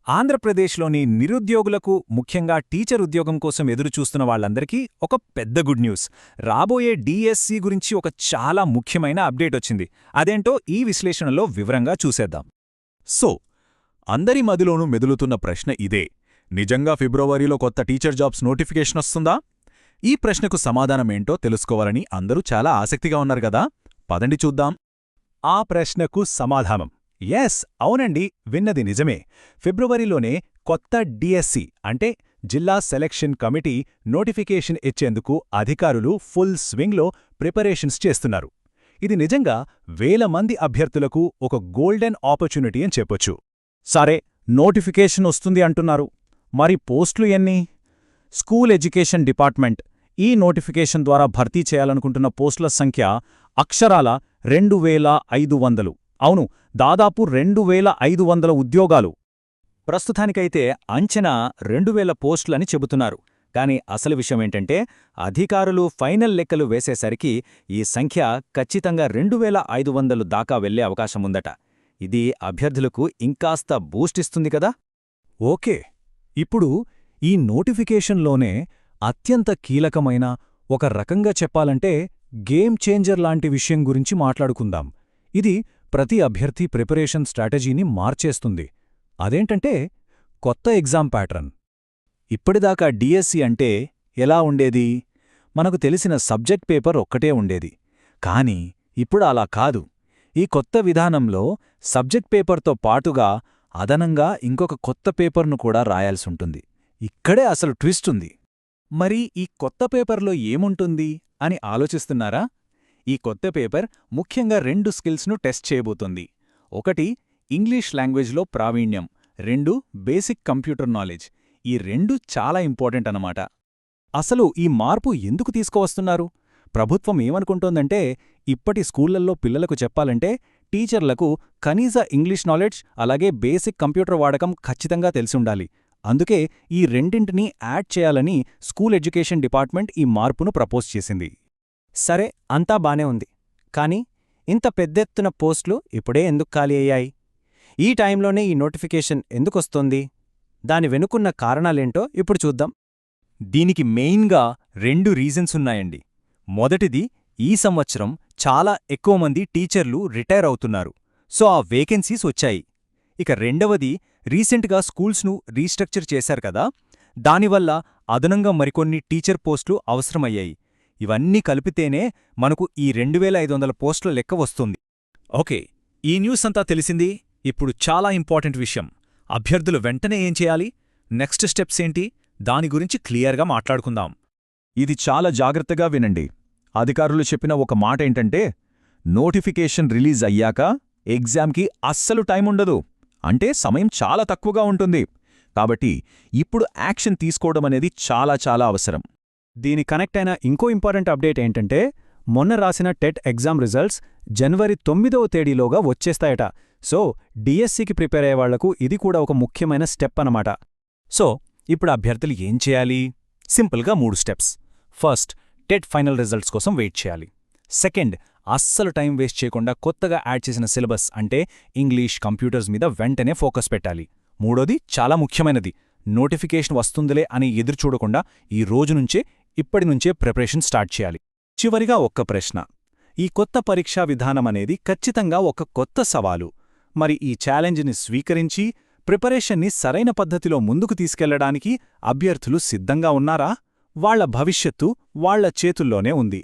ఆంధ్రప్రదేశ్లోని నిరుద్యోగులకు, ముఖ్యంగా టీచర్ ఉద్యోగం కోసం ఎదురుచూస్తున్న వాళ్ళందరికీ ఒక పెద్ద గుడ్ న్యూస్. రాబోయే డిఎస్సి గురించి ఒక చాలా ముఖ్యమైన అప్డేట్ వచ్చింది. అదేంటో ఈ విశ్లేషణలో వివరంగా చూసేద్దాం. సో అందరి మదిలోనూ మెదులుతున్న ప్రశ్న ఇదే: నిజంగా ఫిబ్రవరిలో కొత్త టీచర్ జాబ్స్ నోటిఫికేషన్ వస్తుందా? ఈ ప్రశ్నకు సమాధానమేంటో తెలుసుకోవాలని అందరూ చాలా ఆసక్తిగా ఉన్నారు గదా. పదండి చూద్దాం. ఆ ప్రశ్నకు సమాధానం ఎస్, అవునండి, విన్నది నిజమే. ఫిబ్రవరిలోనే కొత్త డిఎస్సి అంటే జిల్లా సెలక్షన్ కమిటీ నోటిఫికేషన్ ఇచ్చేందుకు అధికారులు ఫుల్ స్వింగ్లో ప్రిపరేషన్స్ చేస్తున్నారు. ఇది నిజంగా వేల మంది అభ్యర్థులకు ఒక గోల్డెన్ ఆపర్చునిటీ అని చెప్పొచ్చు. సరే, నోటిఫికేషన్ వస్తుంది అంటున్నారు, మరి పోస్టులు ఎన్ని? స్కూల్ ఎడ్యుకేషన్ డిపార్ట్మెంట్ ఈ నోటిఫికేషన్ ద్వారా భర్తీ చేయాలనుకుంటున్న పోస్టుల సంఖ్య అక్షరాల 2500. అవును, దాదాపు 2500 ఉద్యోగాలు. ప్రస్తుతానికైతే అంచనా 2000 పోస్టులని చెబుతున్నారు. కాని అసలు విషయమేంటంటే, అధికారులు ఫైనల్ లెక్కలు వేసేసరికి ఈ సంఖ్య ఖచ్చితంగా 2500 దాకా వెళ్లే అవకాశముందట. ఇది అభ్యర్థులకు ఇంకాస్త బూస్టిస్తుంది కదా. ఓకే, ఇప్పుడు ఈ నోటిఫికేషన్లోనే అత్యంత కీలకమైన, ఒక రకంగా చెప్పాలంటే గేమ్ చేంజర్ లాంటి విషయం గురించి మాట్లాడుకుందాం. ఇది ప్రతి అభ్యర్థి ప్రిపరేషన్ స్ట్రాటజీని మార్చేస్తుంది. అదేంటంటే కొత్త ఎగ్జామ్ ప్యాటర్న్. ఇప్పటిదాకా డిఎస్సి అంటే ఎలా ఉండేది? మనకు తెలిసిన సబ్జెక్ట్ పేపర్ ఒక్కటే ఉండేది. కాని ఇప్పుడు అలా కాదు. ఈ కొత్త విధానంలో సబ్జెక్ట్ పేపర్తో పాటుగా అదనంగా ఇంకొక కొత్త పేపర్ను కూడా రాయాల్సుంటుంది. ఇక్కడే అసలు ట్విస్ట్ ఉంది. మరి ఈ కొత్త పేపర్లో ఏముంటుంది అని ఆలోచిస్తున్నారా? ఈ కొత్త పేపర్ ముఖ్యంగా 2 స్కిల్స్ను టెస్ట్ చేయబోతోంది. ఒకటి ఇంగ్లీష్ లాంగ్వేజ్లో ప్రావీణ్యం, 2 బేసిక్ కంప్యూటర్ నాలెడ్జ్. ఈ 2 చాలా ఇంపార్టెంట్ అన్నమాట. అసలు ఈ మార్పు ఎందుకు తీసుకువస్తున్నారు? ప్రభుత్వం ఏమనుకుంటోందంటే, ఇప్పటి స్కూళ్లల్లో పిల్లలకు చెప్పాలంటే టీచర్లకు కనీస ఇంగ్లీష్ నాలెడ్జ్ అలాగే బేసిక్ కంప్యూటర్ వాడకం ఖచ్చితంగా తెలిసుండాలి. అందుకే ఈ రెండింటినీ యాడ్ చేయాలని స్కూల్ ఎడ్యుకేషన్ డిపార్ట్మెంట్ ఈ మార్పును ప్రపోజ్ చేసింది. సరే, అంతా బానే ఉంది. కానీ ఇంత పెద్దెత్తున పోస్టులు ఇప్పుడే ఎందుకు ఖాళీ అయ్యాయి? ఈ టైంలోనే ఈ నోటిఫికేషన్ ఎందుకొస్తోంది? దాని వెనుకున్న కారణాలేంటో ఇప్పుడు చూద్దాం. దీనికి మెయిన్గా 2 రీజన్స్ ఉన్నాయండి. మొదటిది, ఈ సంవత్సరం చాలా ఎక్కువ మంది టీచర్లు రిటైర్ అవుతున్నారు. సో ఆ వేకెన్సీస్ వచ్చాయి. ఇక రెండవది, రీసెంట్గా స్కూల్స్ను రీస్ట్రక్చర్ చేశారు కదా, దానివల్ల అదనంగా మరికొన్ని టీచర్ పోస్టులు అవసరమయ్యాయి. ఇవన్నీ కలిపితేనే మనకు ఈ 2500 పోస్టుల లెక్క వస్తుంది. ఓకే, ఈ న్యూస్ అంతా తెలిసింది. ఇప్పుడు చాలా ఇంపార్టెంట్ విషయం: అభ్యర్థులు వెంటనే ఏం చేయాలి? నెక్స్ట్ స్టెప్స్ ఏంటి? దాని గురించి క్లియర్గా మాట్లాడుకుందాం. ఇది చాలా జాగ్రత్తగా వినండి. అధికారులు చెప్పిన ఒక మాటేంటంటే, నోటిఫికేషన్ రిలీజ్ అయ్యాక ఎగ్జామ్కి అస్సలు టైముండదు. అంటే సమయం చాలా తక్కువగా ఉంటుంది. కాబట్టి ఇప్పుడు యాక్షన్ తీసుకోవడమనేది చాలా చాలా అవసరం. దీని కనెక్ట్ అయిన ఇంకో ఇంపార్టెంట్ అప్డేట్ ఏంటంటే, మొన్న రాసిన టెట్ ఎగ్జామ్ రిజల్ట్స్ జనవరి 9వ తేదీలోగా వచ్చేస్తాయట. సో డిఎస్సికి ప్రిపేర్ అయ్యేవాళ్లకు ఇది కూడా ఒక ముఖ్యమైన స్టెప్ అన్నమాట. సో ఇప్పుడు అభ్యర్థులు ఏం చేయాలి? సింపుల్గా 3 steps. First, TET final results కోసం వెయిట్ చేయాలి. సెకండ్, అస్సలు టైం వేస్ట్ చేయకుండా కొత్తగా యాడ్ చేసిన సిలబస్ అంటే ఇంగ్లీష్, కంప్యూటర్స్ మీద వెంటనే ఫోకస్ పెట్టాలి. మూడోది చాలా ముఖ్యమైనది, నోటిఫికేషన్ వస్తుందిలే అని ఎదురుచూడకుండా ఈ రోజునుంచే, ఇప్పటినుంచే ప్రిపరేషన్ స్టార్ట్ చేయాలి. చివరిగా ఒక్క ప్రశ్న: ఈ కొత్త పరీక్షా విధానమనేది ఖచ్చితంగా ఒక కొత్త సవాలు. మరి ఈ ఛాలెంజ్ని స్వీకరించి ప్రిపరేషన్ని సరైన పద్ధతిలో ముందుకు తీసుకెళ్లడానికి అభ్యర్థులు సిద్ధంగా ఉన్నారా? వాళ్ల భవిష్యత్తు వాళ్ల చేతుల్లోనే ఉంది.